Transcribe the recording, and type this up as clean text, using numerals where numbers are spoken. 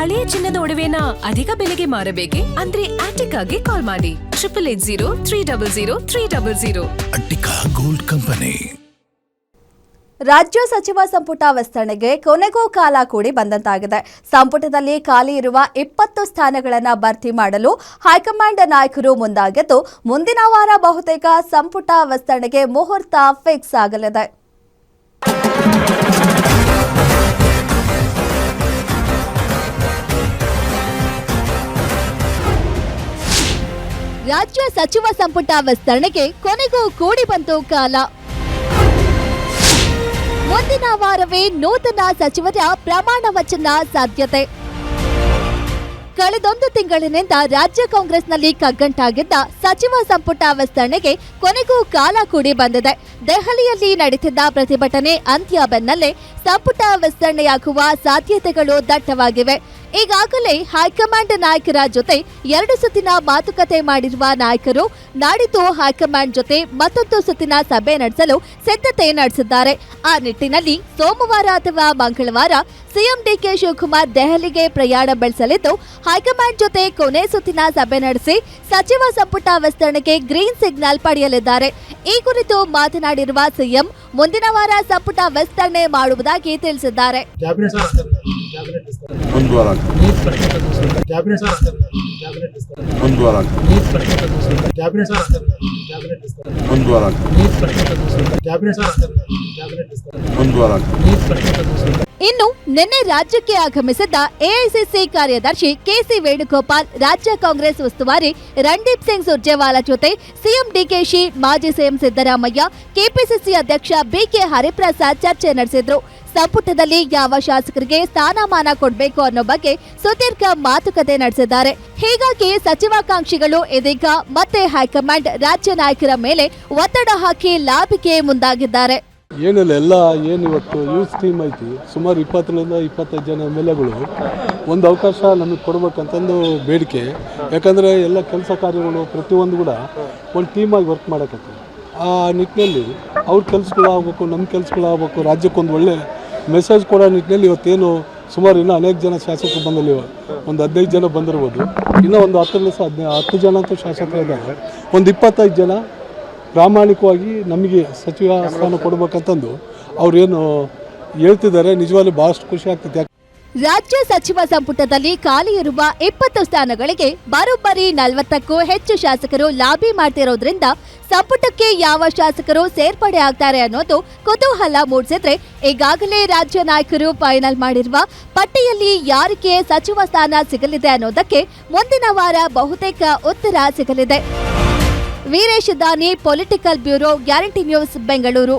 ಹಳೆಯ ಚಿನ್ನದ ಒಡವೆನ ಅಧಿಕ ಬೆಲೆಗೆ ಮಾರಬೇಕೆ? ಅಂದ್ರೆ ಆಟಿಕಾಗೆ ಕಾಲ್ ಮಾಡಿ 8880300300. Attica gold company. ರಾಜ್ಯ ಸಚಿವ ಸಂಪುಟ ವಿಸ್ತರಣೆಗೆ ಕೊನೆಗೂ ಕಾಲ ಕೂಡಿ ಬಂದಂತಾಗಿದೆ. ಸಂಪುಟದಲ್ಲಿ ಖಾಲಿ ಇರುವ 20 ಸ್ಥಾನಗಳನ್ನು ಭರ್ತಿ ಮಾಡಲು ಹೈಕಮಾಂಡ್ ನಾಯಕರು ಮುಂದಾಗಿದ್ದು, ಮುಂದಿನ ವಾರ ಬಹುತೇಕ ಸಂಪುಟ ವಿಸ್ತರಣೆಗೆ ಮುಹೂರ್ತ ಫಿಕ್ಸ್ ಆಗಲಿದೆ. ರಾಜ್ಯ ಸಚಿವ ಸಂಪುಟ ವಿಸ್ತರಣೆಗೆ ಕೊನೆಗೂ ಕೂಡಿ ಬಂತು ಕಾಲ. ಮುಂದಿನ ವಾರವೇ ನೂತನ ಸಚಿವರ ಪ್ರಮಾಣ ವಚನ ಸಾಧ್ಯತೆ. ಕಳೆದೊಂದು ತಿಂಗಳಿನಿಂದ ರಾಜ್ಯ ಕಾಂಗ್ರೆಸ್ನಲ್ಲಿ ಕಗ್ಗಂಟಾಗಿದ್ದ ಸಚಿವ ಸಂಪುಟ ವಿಸ್ತರಣೆಗೆ ಕೊನೆಗೂ ಕಾಲ ಕೂಡಿ ಬಂದಿದೆ. ದೆಹಲಿಯಲ್ಲಿ ನಡೆದಿದ್ದ ಪ್ರತಿಭಟನೆ ಅಂತ್ಯ ಬೆನ್ನಲ್ಲೇ ಸಂಪುಟ ವಿಸ್ತರಣೆಯಾಗುವ ಸಾಧ್ಯತೆಗಳು ದಟ್ಟವಾಗಿವೆ. ಈಗಾಗಲೇ ಹೈಕಮಾಂಡ್ ನಾಯಕರ ಜೊತೆ 2 ಸುತ್ತಿನ ಮಾತುಕತೆ ಮಾಡಿರುವ ನಾಯಕರು ನಾಡಿದ್ದು ಹೈಕಮಾಂಡ್ ಜೊತೆ ಮತ್ತೊಂದು ಸುತ್ತಿನ ಸಭೆ ನಡೆಸಲು ಸಿದ್ಧತೆ ನಡೆಸಿದ್ದಾರೆ. ಆ ನಿಟ್ಟಿನಲ್ಲಿ ಸೋಮವಾರ ಅಥವಾ ಮಂಗಳವಾರ ಸಿಎಂ ಡಿಕೆ ಶಿವಕುಮಾರ್ ದೆಹಲಿಗೆ ಪ್ರಯಾಣ ಬೆಳೆಸಲಿದ್ದು, ಹೈಕಮಾಂಡ್ ಜೊತೆ ಕೊನೆ ಸುತ್ತಿನ ಸಭೆ ನಡೆಸಿ ಸಚಿವ ಸಂಪುಟ ವಿಸ್ತರಣೆಗೆ ಗ್ರೀನ್ ಸಿಗ್ನಲ್ ಪಡೆಯಲಿದ್ದಾರೆ. ಈ ಕುರಿತು ಮಾತನಾಡಿರುವ ಸಿಎಂ ಮುಂದಿನ ವಾರ ಸಂಪುಟ ವಿಸ್ತರಣೆ ಮಾಡುವುದಾಗಿ ತಿಳಿಸಿದ್ದಾರೆ. ಇನ್ನು ನಿನ್ನೆ ರಾಜ್ಯಕ್ಕೆ ಆಗಮಿಸಿದ್ದ ಎಐಸಿಸಿ ಕಾರ್ಯದರ್ಶಿ ಕೆಸಿ ವೇಣುಗೋಪಾಲ್, ರಾಜ್ಯ ಕಾಂಗ್ರೆಸ್ ಉಸ್ತುವಾರಿ ರಣದೀಪ್ ಸಿಂಗ್ ಸುರ್ಜೇವಾಲಾ ಜೊತೆ ಸಿಎಂ ಡಿಕೆಶಿ, ಮಾಜಿ ಸಿಎಂ ಸಿದ್ದರಾಮಯ್ಯ, ಕೆಪಿಸಿಸಿ ಅಧ್ಯಕ್ಷ ಬಿಕೆ ಹರಿಪ್ರಸಾದ್ ಚರ್ಚೆ ನಡೆಸಿದ್ರು. ಸಂಪುಟದಲ್ಲಿ ಯಾವ ಶಾಸಕರಿಗೆ ಸ್ಥಾನಮಾನ ಕೊಡಬೇಕು ಅನ್ನೋ ಬಗ್ಗೆ ಸುದೀರ್ಘ ಮಾತುಕತೆ ನಡೆಸಿದ್ದಾರೆ. ಹೀಗಾಗಿ ಸಚಿವಾಕಾಂಕ್ಷಿಗಳು ಇದೀಗ ಮತ್ತೆ ಹೈಕಮಾಂಡ್ ರಾಜ್ಯ ನಾಯಕರ ಮೇಲೆ ಒತ್ತಡ ಹಾಕಿ ಲಾಭಿಗೆ ಮುಂದಾಗಿದ್ದಾರೆ. ಏನಿಲ್ಲ, ಎಲ್ಲ ಏನು ಇವತ್ತು ಯೂತ್ ಟೀಮ್ ಐತಿ, ಸುಮಾರು 20ರಿಂದ 25 ಜನ MLAಗಳು ಒಂದು ಅವಕಾಶ ನಮಗೆ ಕೊಡ್ಬೇಕಂತಂದು ಬೇಡಿಕೆ. ಯಾಕಂದರೆ ಎಲ್ಲ ಕೆಲಸ ಕಾರ್ಯಗಳು ಪ್ರತಿಯೊಂದು ಕೂಡ ಒಂದು ಟೀಮಾಗಿ ವರ್ಕ್ ಮಾಡೋಕ್ಕಂತ ಆ ನಿಟ್ಟಿನಲ್ಲಿ ಅವ್ರ ಕೆಲಸಗಳಾಗಬೇಕು, ನಮ್ಮ ಕೆಲಸಗಳಾಗಬೇಕು, ರಾಜ್ಯಕ್ಕೊಂದು ಒಳ್ಳೆ ಮೆಸೇಜ್ ಕೊಡೋ ನಿಟ್ಟಿನಲ್ಲಿ ಇವತ್ತೇನು ಸುಮಾರು ಇನ್ನೂ ಅನೇಕ ಜನ ಶಾಸಕರು ಬಂದಲ್ಲಿ ಒಂದು 15 ಜನ ಬಂದಿರ್ಬೋದು. ಇನ್ನೂ ಒಂದು 10 ಜನ ಅಂತೂ ಶಾಸಕರು ಇದ್ದಾರೆ. ಒಂದು 25 ಜನ ಪ್ರಾಮಾಣಿಕವಾಗಿ ನಮಗೆ ಸಚಿವ ಸ್ಥಾನ ಕೊಡಬೇಕಂತಂದು ಅವ್ರೇನು ಹೇಳ್ತಿದ್ದಾರೆ. ನಿಜವಾಗ್ಲೂ ಭಾಳಷ್ಟು ಖುಷಿ ಆಗ್ತದೆ. ರಾಜ್ಯ ಸಚಿವ ಸಂಪುಟದಲ್ಲಿ ಖಾಲಿ ಇರುವ 20 ಸ್ಥಾನಗಳಿಗೆ ಬರೋಬ್ಬರಿ 40ಕ್ಕೂ ಹೆಚ್ಚು ಶಾಸಕರು ಲಾಬಿ ಮಾಡ್ತಿರೋದ್ರಿಂದ ಸಂಪುಟಕ್ಕೆ ಯಾವ ಶಾಸಕರು ಸೇರ್ಪಡೆ ಆಗ್ತಾರೆ ಅನ್ನೋದು ಕುತೂಹಲ ಮೂಡಿಸಿದ್ರೆ, ಈಗಾಗಲೇ ರಾಜ್ಯ ನಾಯಕರು ಫೈನಲ್ ಮಾಡಿರುವ ಪಟ್ಟಿಯಲ್ಲಿ ಯಾರಿಗೆ ಸಚಿವ ಸ್ಥಾನ ಸಿಗಲಿದೆ ಅನ್ನೋದಕ್ಕೆ ಮುಂದಿನ ವಾರ ಬಹುತೇಕ ಉತ್ತರ ಸಿಗಲಿದೆ. ವೀರೇಶ್ ದಾನಿ, political bureau, guarantee news, Bengaluru.